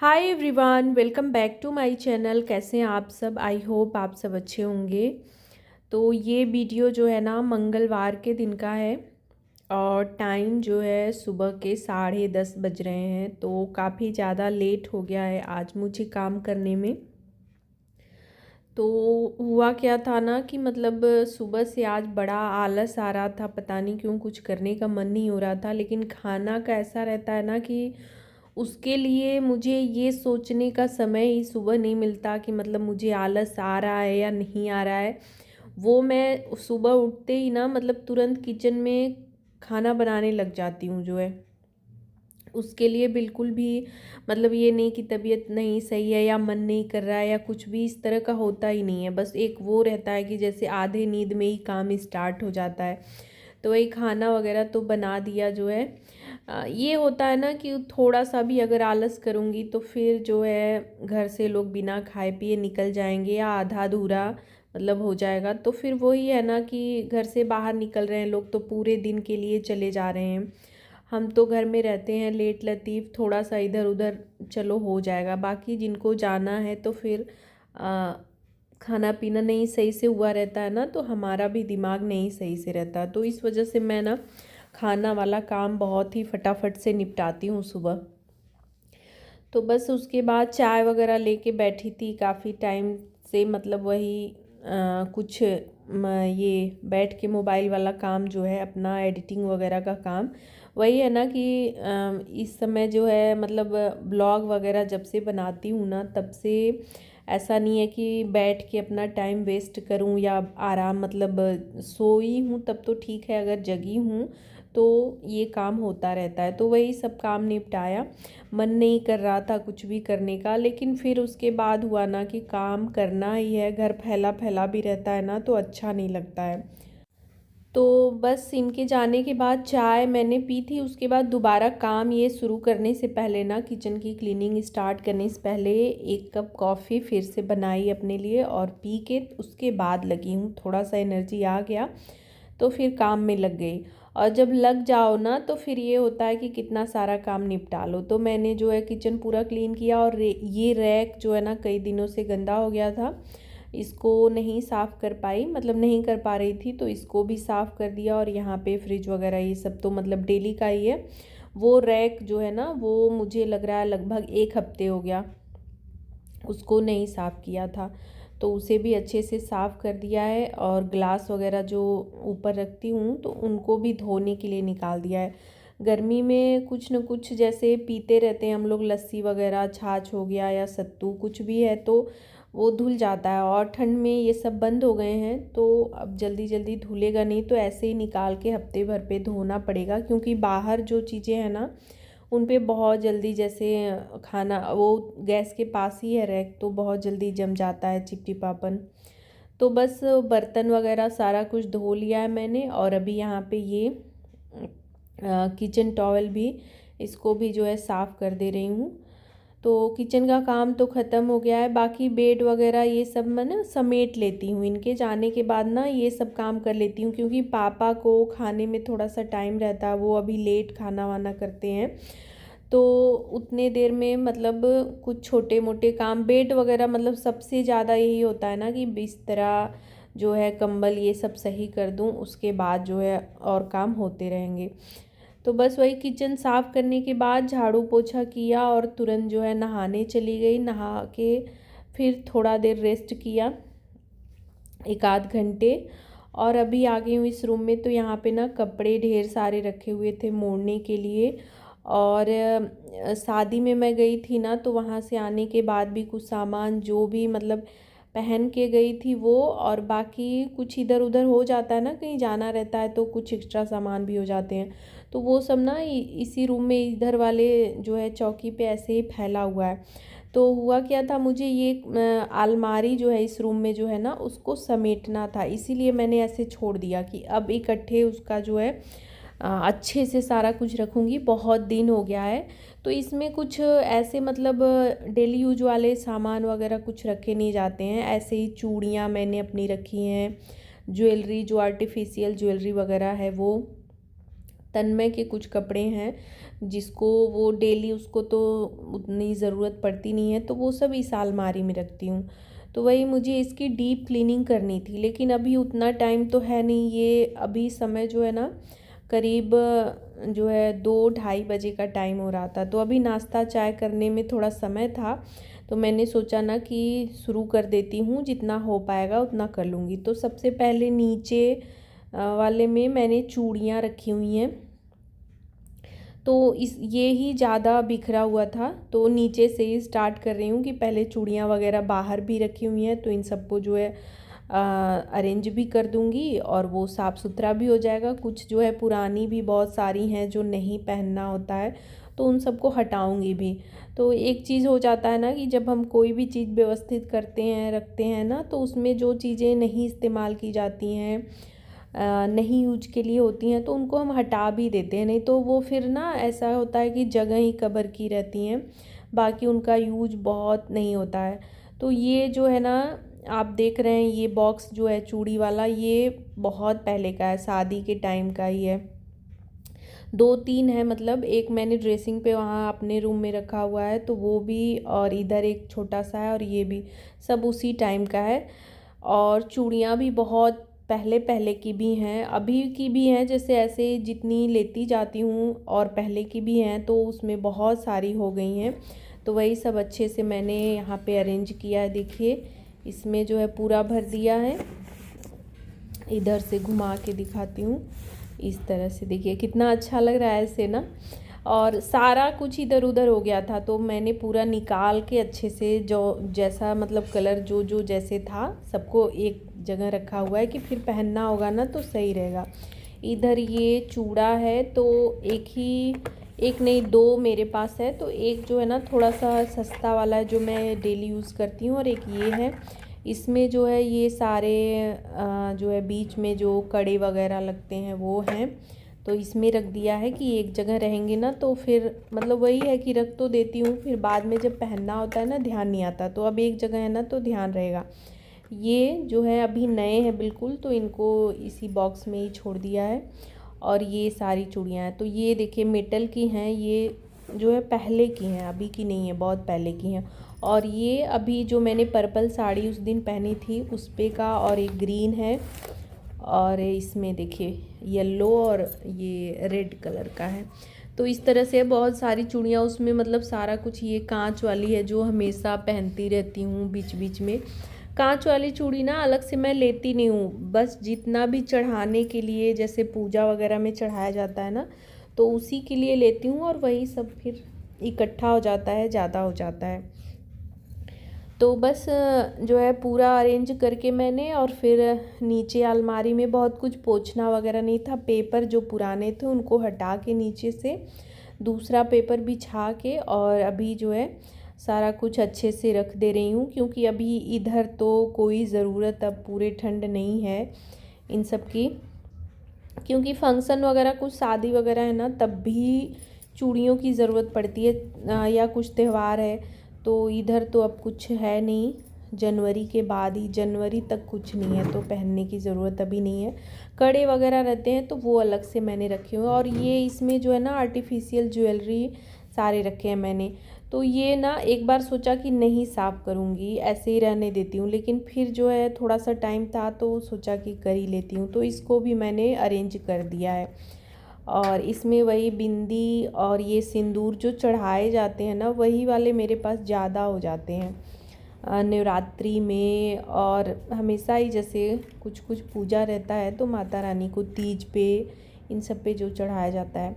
Hi everyone, welcome back to my channel. कैसे हैं आप सब? आई होप आप सब अच्छे होंगे। तो ये वीडियो जो है ना मंगलवार के दिन का है और टाइम जो है सुबह के 10:30 बज रहे हैं। तो काफ़ी ज़्यादा लेट हो गया है आज मुझे काम करने में। तो हुआ क्या था ना कि मतलब सुबह से आज बड़ा आलस आ रहा था, पता नहीं क्यों कुछ करने का मन नहीं हो रहा था। लेकिन खाना का ऐसा रहता है ना कि उसके लिए मुझे ये सोचने का समय ही सुबह नहीं मिलता कि मतलब मुझे आलस आ रहा है या नहीं आ रहा है। वो मैं सुबह उठते ही ना मतलब तुरंत किचन में खाना बनाने लग जाती हूँ जो है। उसके लिए बिल्कुल भी मतलब ये नहीं कि तबीयत नहीं सही है या मन नहीं कर रहा है या कुछ भी इस तरह का होता ही नहीं है। बस एक वो रहता है कि जैसे आधे नींद में ही काम स्टार्ट हो जाता है। तो वही खाना वगैरह तो बना दिया जो है। ये होता है ना कि थोड़ा सा भी अगर आलस करूँगी तो फिर जो है घर से लोग बिना खाए पिए निकल जाएंगे या आधा अधूरा मतलब हो जाएगा। तो फिर वही है ना कि घर से बाहर निकल रहे हैं लोग तो पूरे दिन के लिए चले जा रहे हैं। हम तो घर में रहते हैं लेट लतीफ़, थोड़ा सा इधर उधर चलो हो जाएगा। बाकी जिनको जाना है तो फिर आ, खाना पीना नहीं सही से हुआ रहता है ना, तो हमारा भी दिमाग नहीं सही से रहता। तो इस वजह से मैं ना खाना वाला काम बहुत ही फटाफट से निपटाती हूँ सुबह। तो बस उसके बाद चाय वगैरह लेके बैठी थी काफ़ी टाइम से, मतलब वही कुछ ये बैठ के मोबाइल वाला काम जो है अपना एडिटिंग वगैरह का काम। वही है ना कि इस समय जो है मतलब ब्लॉग वगैरह जब से बनाती हूँ ना तब से ऐसा नहीं है कि बैठ के अपना टाइम वेस्ट करूँ या आराम, मतलब सोई हूँ तब तो ठीक है, अगर जगी हूँ तो ये काम होता रहता है। तो वही सब काम निपटाया। मन नहीं कर रहा था कुछ भी करने का, लेकिन फिर उसके बाद हुआ ना कि काम करना ही है, घर फैला फैला भी रहता है ना तो अच्छा नहीं लगता है। तो बस इनके जाने के बाद चाय मैंने पी थी। उसके बाद दोबारा काम ये शुरू करने से पहले ना किचन की क्लीनिंग स्टार्ट करने से पहले 1 कप कॉफ़ी फिर से बनाई अपने लिए और पी के उसके बाद लगी हूँ। थोड़ा सा एनर्जी आ गया तो फिर काम में लग गई। और जब लग जाओ ना तो फिर ये होता है कि कितना सारा काम निपटा लो। तो मैंने जो है किचन पूरा क्लीन किया और ये रैक जो है ना कई दिनों से गंदा हो गया था, इसको नहीं साफ़ कर पाई, मतलब नहीं कर पा रही थी, तो इसको भी साफ़ कर दिया। और यहाँ पे फ्रिज वगैरह ये सब तो मतलब डेली का ही है। वो रैक जो है ना वो मुझे लग रहा है लगभग 1 हफ्ते हो गया उसको नहीं साफ़ किया था, तो उसे भी अच्छे से साफ़ कर दिया है। और ग्लास वगैरह जो ऊपर रखती हूँ तो उनको भी धोने के लिए निकाल दिया है। गर्मी में कुछ न कुछ जैसे पीते रहते हैं हम लोग, लस्सी वगैरह, छाछ हो गया या सत्तू कुछ भी है तो वो धुल जाता है। और ठंड में ये सब बंद हो गए हैं तो अब जल्दी जल्दी धुलेगा नहीं, तो ऐसे ही निकाल के हफ्ते भर पे धोना पड़ेगा। क्योंकि बाहर जो चीज़ें हैं ना उन पे बहुत जल्दी, जैसे खाना वो गैस के पास ही है रैक, तो बहुत जल्दी जम जाता है चिपचिपापन। तो बस बर्तन वगैरह सारा कुछ धो लिया है मैंने। और अभी यहाँ पे ये किचन टॉवल भी, इसको भी जो है साफ़ कर दे रही हूँ। तो किचन का काम तो ख़त्म हो गया है। बाकी बेड वगैरह ये सब मैं ना समेट लेती हूँ, इनके जाने के बाद ना ये सब काम कर लेती हूँ। क्योंकि पापा को खाने में थोड़ा सा टाइम रहता है, वो अभी लेट खाना वाना करते हैं, तो उतने देर में मतलब कुछ छोटे मोटे काम, बेड वगैरह, मतलब सबसे ज़्यादा यही होता है ना कि बिस्तरा जो है, कंबल, ये सब सही कर दूँ, उसके बाद जो है और काम होते रहेंगे। तो बस वही किचन साफ़ करने के बाद झाड़ू पोछा किया और तुरंत जो है नहाने चली गई। नहा के फिर थोड़ा देर रेस्ट किया, 1 आध घंटे। और अभी आ गई हूँ इस रूम में। तो यहाँ पे ना कपड़े ढेर सारे रखे हुए थे मोड़ने के लिए। और शादी में मैं गई थी ना, तो वहाँ से आने के बाद भी कुछ सामान जो भी मतलब पहन के गई थी वो, और बाकी कुछ इधर उधर हो जाता है ना, कहीं जाना रहता है तो कुछ एक्स्ट्रा सामान भी हो जाते हैं। तो वो सब ना इसी रूम में इधर वाले जो है चौकी पे ऐसे ही फैला हुआ है। तो हुआ क्या था, मुझे ये अलमारी जो है इस रूम में जो है ना उसको समेटना था, इसीलिए मैंने ऐसे छोड़ दिया कि अब इकट्ठे उसका जो है अच्छे से सारा कुछ रखूँगी। बहुत दिन हो गया है तो इसमें कुछ ऐसे मतलब डेली यूज वाले सामान वगैरह कुछ रखे नहीं जाते हैं। ऐसे ही चूड़ियाँ मैंने अपनी रखी हैं, ज्वेलरी जो आर्टिफिशियल ज्वेलरी वगैरह है वो, तन्मय के कुछ कपड़े हैं जिसको वो डेली उसको तो उतनी ज़रूरत पड़ती नहीं है, तो वो सब इस अलमारी में रखती हूँ। तो वही मुझे इसकी डीप क्लीनिंग करनी थी, लेकिन अभी उतना टाइम तो है नहीं। ये अभी समय जो है ना करीब जो है 2-2:30 बजे का टाइम हो रहा था, तो अभी नाश्ता चाय करने में थोड़ा समय था। तो मैंने सोचा ना कि शुरू कर देती हूँ, जितना हो पाएगा उतना कर लूँगी। तो सबसे पहले नीचे वाले में मैंने चूड़ियाँ रखी हुई हैं, तो ये ही ज़्यादा बिखरा हुआ था, तो नीचे से ही स्टार्ट कर रही हूँ कि पहले चूड़ियाँ वगैरह बाहर भी रखी हुई हैं, तो इन सबको जो है अरेंज भी कर दूँगी और वो साफ़ सुथरा भी हो जाएगा। कुछ जो है पुरानी भी बहुत सारी हैं जो नहीं पहनना होता है, तो उन सबको हटाऊँगी भी। तो एक चीज़ हो जाता है ना कि जब हम कोई भी चीज़ व्यवस्थित करते हैं रखते हैं ना, तो उसमें जो चीज़ें नहीं इस्तेमाल की जाती हैं, नहीं यूज के लिए होती हैं, तो उनको हम हटा भी देते हैं। नहीं तो वो फिर ना ऐसा होता है कि जगह ही कवर की रहती हैं, बाकी उनका यूज बहुत नहीं होता है। तो ये जो है ना आप देख रहे हैं, ये बॉक्स जो है चूड़ी वाला, ये बहुत पहले का है, शादी के टाइम का ही है। 2-3 है, मतलब एक मैंने ड्रेसिंग पे वहाँ अपने रूम में रखा हुआ है, तो वो भी, और इधर एक छोटा सा है, और ये भी सब उसी टाइम का है। और चूड़ियाँ भी बहुत पहले पहले की भी हैं, अभी की भी हैं, जैसे ऐसे जितनी लेती जाती हूँ और पहले की भी हैं, तो उसमें बहुत सारी हो गई हैं। तो वही सब अच्छे से मैंने यहाँ पे अरेंज किया है। देखिए इसमें जो है पूरा भर दिया है। इधर से घुमा के दिखाती हूँ, इस तरह से देखिए कितना अच्छा लग रहा है ऐसे ना। और सारा कुछ इधर उधर हो गया था, तो मैंने पूरा निकाल के अच्छे से जो जैसा मतलब कलर जो जो जैसे था सबको एक जगह रखा हुआ है कि फिर पहनना होगा ना तो सही रहेगा। इधर ये चूड़ा है, तो एक नहीं, दो मेरे पास है। तो एक जो है ना थोड़ा सा सस्ता वाला है जो मैं डेली यूज़ करती हूँ, और एक ये है। इसमें जो है ये सारे जो है बीच में जो कड़े वगैरह लगते हैं वो हैं, तो इसमें रख दिया है कि एक जगह रहेंगे ना, तो फिर मतलब वही है कि रख तो देती हूँ, फिर बाद में जब पहनना होता है ना ध्यान नहीं आता। तो अब एक जगह है ना तो ध्यान रहेगा। ये जो है अभी नए हैं बिल्कुल, तो इनको इसी बॉक्स में ही छोड़ दिया है। और ये सारी चूड़ियाँ हैं, तो ये देखिए मेटल की हैं, ये जो है पहले की हैं, अभी की नहीं है, बहुत पहले की हैं। और ये अभी जो मैंने पर्पल साड़ी उस दिन पहनी थी उस पे का, और एक ग्रीन है, और इसमें देखिए येलो और ये रेड कलर का है। तो इस तरह से बहुत सारी चूड़ियाँ उसमें, मतलब सारा कुछ। ये कांच वाली है जो हमेशा पहनती रहती हूँ बीच बीच में। कांच वाली चूड़ी ना अलग से मैं लेती नहीं हूँ, बस जितना भी चढ़ाने के लिए, जैसे पूजा वगैरह में चढ़ाया जाता है ना, तो उसी के लिए लेती हूँ, और वही सब फिर इकट्ठा हो जाता है, ज़्यादा हो जाता है। तो बस जो है पूरा अरेंज करके मैंने, और फिर नीचे अलमारी में बहुत कुछ पोंछना वगैरह नहीं था, पेपर जो पुराने थे उनको हटा के नीचे से दूसरा पेपर बिछा के, और अभी जो है सारा कुछ अच्छे से रख दे रही हूँ, क्योंकि अभी इधर तो कोई ज़रूरत अब पूरे ठंड नहीं है इन सब की, क्योंकि फंक्शन वगैरह कुछ शादी वगैरह है ना तब भी चूड़ियों की ज़रूरत पड़ती है, या कुछ त्यौहार है। तो इधर तो अब कुछ है नहीं, जनवरी के बाद ही, जनवरी तक कुछ नहीं है, तो पहनने की ज़रूरत अभी नहीं है। कड़े वगैरह रहते हैं तो वो अलग से मैंने रखे हुए हैं, और ये इसमें जो है ना आर्टिफिशियल ज्वेलरी सारे रखे हैं मैंने। तो ये ना एक बार सोचा कि नहीं साफ़ करूँगी, ऐसे ही रहने देती हूँ, लेकिन फिर जो है थोड़ा सा टाइम था तो सोचा कि कर ही लेती हूँ, तो इसको भी मैंने अरेंज कर दिया है। और इसमें वही बिंदी और ये सिंदूर जो चढ़ाए जाते हैं ना, वही वाले मेरे पास ज़्यादा हो जाते हैं नवरात्रि में, और हमेशा ही जैसे कुछ कुछ पूजा रहता है तो माता रानी को तीज पे, इन सब पे जो चढ़ाया जाता है।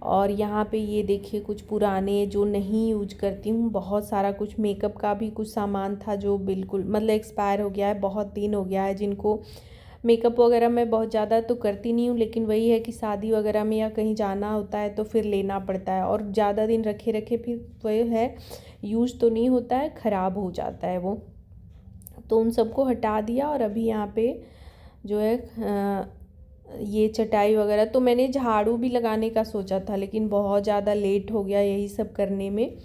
और यहाँ पे ये देखिए कुछ पुराने जो नहीं यूज करती हूँ, बहुत सारा कुछ मेकअप का भी कुछ सामान था जो बिल्कुल मतलब एक्सपायर हो गया है, बहुत दिन हो गया है, जिनको मेकअप वगैरह मैं बहुत ज़्यादा तो करती नहीं हूँ, लेकिन वही है कि शादी वगैरह में या कहीं जाना होता है तो फिर लेना पड़ता है, और ज़्यादा दिन रखे रखे फिर वही है यूज तो नहीं होता है, ख़राब हो जाता है वो। तो उन सबको हटा दिया, और अभी यहाँ पे जो है ये चटाई वगैरह, तो मैंने झाड़ू भी लगाने का सोचा था, लेकिन बहुत ज़्यादा लेट हो गया यही सब करने में,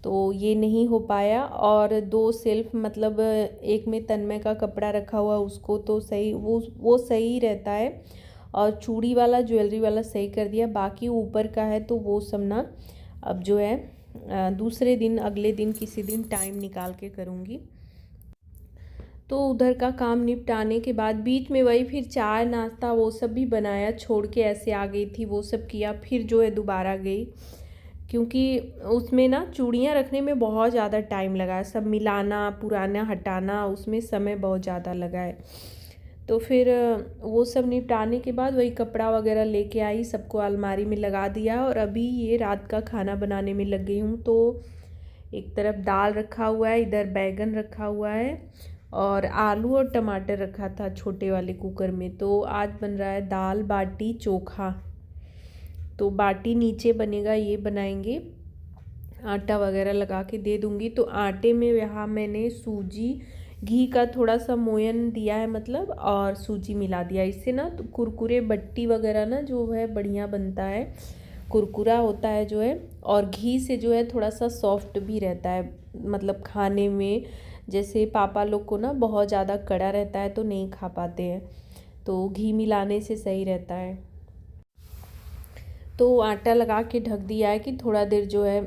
तो ये नहीं हो पाया। और 2 सेल्फ, मतलब एक में तन्मय का कपड़ा रखा हुआ, उसको तो सही, वो सही रहता है, और चूड़ी वाला ज्वेलरी वाला सही कर दिया। बाकी ऊपर का है तो वो सब ना अब जो है दूसरे दिन, अगले दिन किसी दिन टाइम निकाल के करूँगी। तो उधर का काम निपटाने के बाद बीच में वही फिर चाय नाश्ता वो सब भी बनाया, छोड़ के ऐसे आ गई थी, वो सब किया। फिर जो है दोबारा गई, क्योंकि उसमें ना चूड़ियाँ रखने में बहुत ज़्यादा टाइम लगा है, सब मिलाना पुराना हटाना, उसमें समय बहुत ज़्यादा लगा है। तो फिर वो सब निपटाने के बाद वही कपड़ा वगैरह लेके आई, सबको अलमारी में लगा दिया और अभी ये रात का खाना बनाने में लग गई हूँ। तो एक तरफ दाल रखा हुआ है, इधर बैगन रखा हुआ है और आलू और टमाटर रखा था छोटे वाले कुकर में। तो आज बन रहा है दाल बाटी चोखा। तो बाटी नीचे बनेगा, ये बनाएंगे, आटा वगैरह लगा के दे दूँगी। तो आटे में यहाँ मैंने सूजी घी का थोड़ा सा मोयन दिया है मतलब, और सूजी मिला दिया। इससे ना तो कुरकुरे बट्टी वगैरह ना जो है बढ़िया बनता है, कुरकुरा होता है जो है, और घी से जो है थोड़ा सा सॉफ्ट भी रहता है, मतलब खाने में। जैसे पापा लोग को ना बहुत ज़्यादा कड़ा रहता है तो नहीं खा पाते हैं, तो घी मिलाने से सही रहता है। तो आटा लगा के ढक दिया है कि थोड़ा देर जो है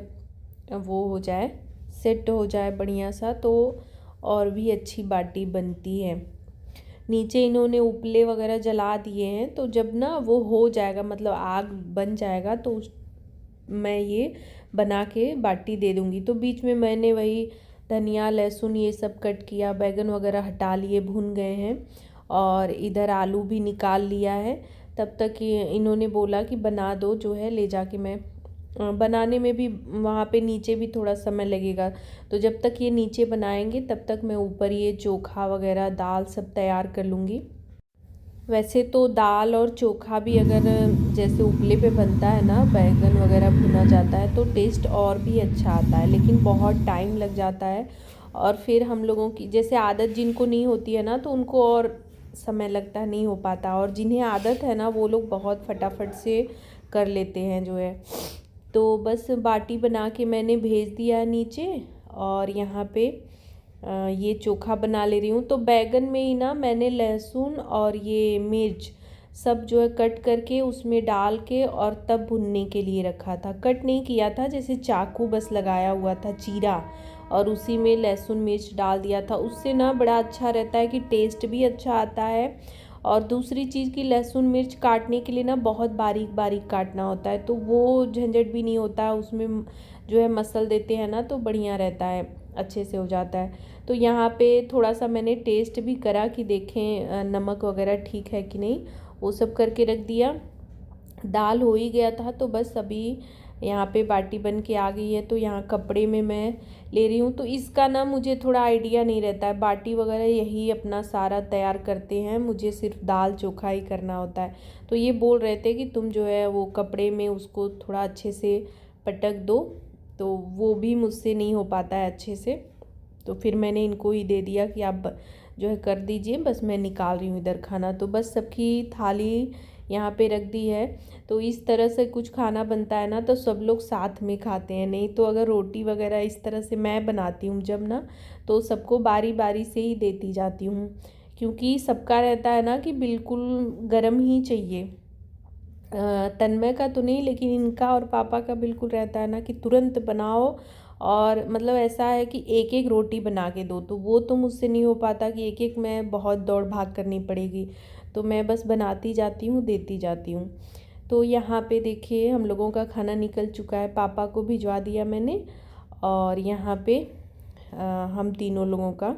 वो हो जाए, सेट हो जाए बढ़िया सा, तो और भी अच्छी बाटी बनती है। नीचे इन्होंने उपले वगैरह जला दिए हैं, तो जब ना वो हो जाएगा, मतलब आग बन जाएगा, तो मैं ये बना के बाटी दे दूँगी। तो बीच में मैंने वही धनिया लहसुन ये सब कट किया, बैगन वगैरह हटा लिए, भुन गए हैं, और इधर आलू भी निकाल लिया है। तब तक ये इन्होंने बोला कि बना दो जो है, ले जाके मैं बनाने में भी वहाँ पे नीचे भी थोड़ा समय लगेगा। तो जब तक ये नीचे बनाएंगे तब तक मैं ऊपर ये चोखा वगैरह दाल सब तैयार कर लूँगी। वैसे तो दाल और चोखा भी अगर जैसे उपले पे बनता है ना, बैगन वगैरह भुना जाता है, तो टेस्ट और भी अच्छा आता है, लेकिन बहुत टाइम लग जाता है। और फिर हम लोगों की जैसे आदत जिनको नहीं होती है ना, तो उनको और समय लगता है, नहीं हो पाता। और जिन्हें आदत है ना, वो लोग बहुत फटाफट से कर लेते हैं जो है। तो बस बाटी बना के मैंने भेज दिया नीचे, और यहाँ पे ये चोखा बना ले रही हूँ। तो बैगन में ही ना मैंने लहसुन और ये मिर्च सब जो है कट करके उसमें डाल के और तब भुनने के लिए रखा था। कट नहीं किया था, जैसे चाकू बस लगाया हुआ था चीरा, और उसी में लहसुन मिर्च डाल दिया था। उससे ना बड़ा अच्छा रहता है कि टेस्ट भी अच्छा आता है। और दूसरी चीज़ की लहसुन मिर्च काटने के लिए ना बहुत बारीक बारीक काटना होता है, तो वो झंझट भी नहीं होता है, उसमें जो है मसल देते हैं ना, तो बढ़िया रहता है, अच्छे से हो जाता है। तो यहाँ पे थोड़ा सा मैंने टेस्ट भी करा कि देखें नमक वगैरह ठीक है कि नहीं, वो सब करके रख दिया। दाल हो ही गया था, तो बस अभी यहाँ पे बाटी बन के आ गई है। तो यहाँ कपड़े में मैं ले रही हूँ। तो इसका ना मुझे थोड़ा आइडिया नहीं रहता है, बाटी वगैरह यही अपना सारा तैयार करते हैं, मुझे सिर्फ दाल चोखा ही करना होता है। तो ये बोल रहे थे कि तुम जो है वो कपड़े में उसको थोड़ा अच्छे से पटक दो, तो वो भी मुझसे नहीं हो पाता है अच्छे से। तो फिर मैंने इनको ही दे दिया कि आप जो है कर दीजिए, बस मैं निकाल रही हूँ इधर खाना। तो बस सबकी थाली यहाँ पे रख दी है। तो इस तरह से कुछ खाना बनता है ना, तो सब लोग साथ में खाते हैं। नहीं तो अगर रोटी वगैरह इस तरह से मैं बनाती हूँ जब ना, तो सबको बारी बारी से ही देती जाती हूँ, क्योंकि सबका रहता है ना कि बिल्कुल गर्म ही चाहिए। तन्मय का तो नहीं, लेकिन इनका और पापा का बिल्कुल रहता है ना कि तुरंत बनाओ, और मतलब ऐसा है कि एक एक रोटी बना के दो। तो वो तो मुझसे नहीं हो पाता कि एक एक मैं बहुत दौड़ भाग करनी पड़ेगी, तो मैं बस बनाती जाती हूँ, देती जाती हूँ। तो यहाँ पे देखिए हम लोगों का खाना निकल चुका है, पापा को भिजवा दिया मैंने, और यहाँ पे हम तीनों लोगों का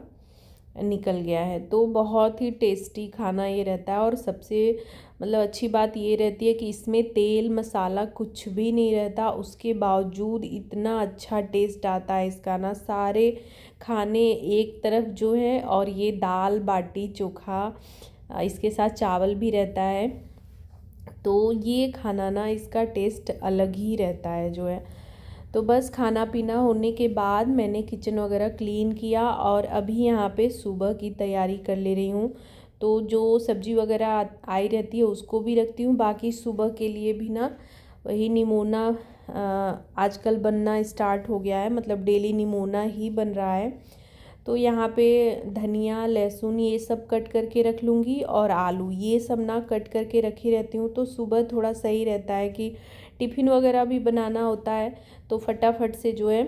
निकल गया है। तो बहुत ही टेस्टी खाना ये रहता है, और सबसे मतलब अच्छी बात ये रहती है कि इसमें तेल मसाला कुछ भी नहीं रहता, उसके बावजूद इतना अच्छा टेस्ट आता है इसका ना। सारे खाने एक तरफ जो है, और ये दाल बाटी चोखा, इसके साथ चावल भी रहता है, तो ये खाना ना इसका टेस्ट अलग ही रहता है जो है। तो बस खाना पीना होने के बाद मैंने किचन वगैरह क्लीन किया, और अभी यहाँ पे सुबह की तैयारी कर ले रही हूँ। तो जो सब्ज़ी वगैरह आई रहती है उसको भी रखती हूँ, बाकी सुबह के लिए भी ना वही निमोना आजकल बनना स्टार्ट हो गया है, मतलब डेली निमोना ही बन रहा है। तो यहाँ पे धनिया लहसुन ये सब कट करके रख लूँगी, और आलू ये सब ना कट करके रखी रहती हूँ, तो सुबह थोड़ा सही रहता है कि टिफ़िन वगैरह भी बनाना होता है तो फटाफट से जो है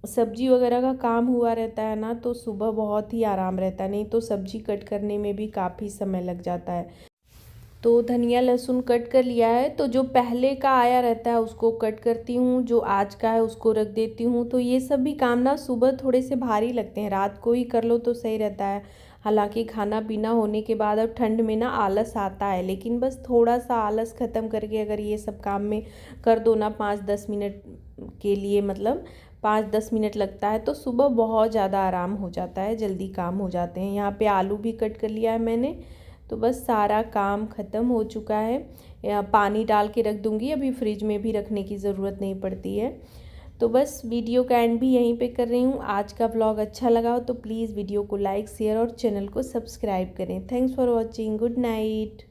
सब्जी वगैरह का काम हुआ रहता है ना, तो सुबह बहुत ही आराम रहता है। नहीं तो सब्जी कट करने में भी काफ़ी समय लग जाता है। तो धनिया लहसुन कट कर लिया है, तो जो पहले का आया रहता है उसको कट करती हूँ, जो आज का है उसको रख देती हूँ। तो ये सब भी काम ना सुबह थोड़े से भारी लगते हैं, रात को ही कर लो तो सही रहता है। हालांकि खाना पीना होने के बाद अब ठंड में ना आलस आता है, लेकिन बस थोड़ा सा आलस ख़त्म करके अगर ये सब काम में कर दो ना 5-10 मिनट के लिए, मतलब 5-10 मिनट लगता है, तो सुबह बहुत ज़्यादा आराम हो जाता है, जल्दी काम हो जाते हैं। यहाँ पे आलू भी कट कर लिया है मैंने, तो बस सारा काम ख़त्म हो चुका है। पानी डाल के रख दूँगी, अभी फ्रिज में भी रखने की ज़रूरत नहीं पड़ती है। तो बस वीडियो का एंड भी यहीं पे कर रही हूँ। आज का व्लॉग अच्छा लगा हो तो प्लीज़ वीडियो को लाइक शेयर और चैनल को सब्सक्राइब करें। Thanks for watching. Good night.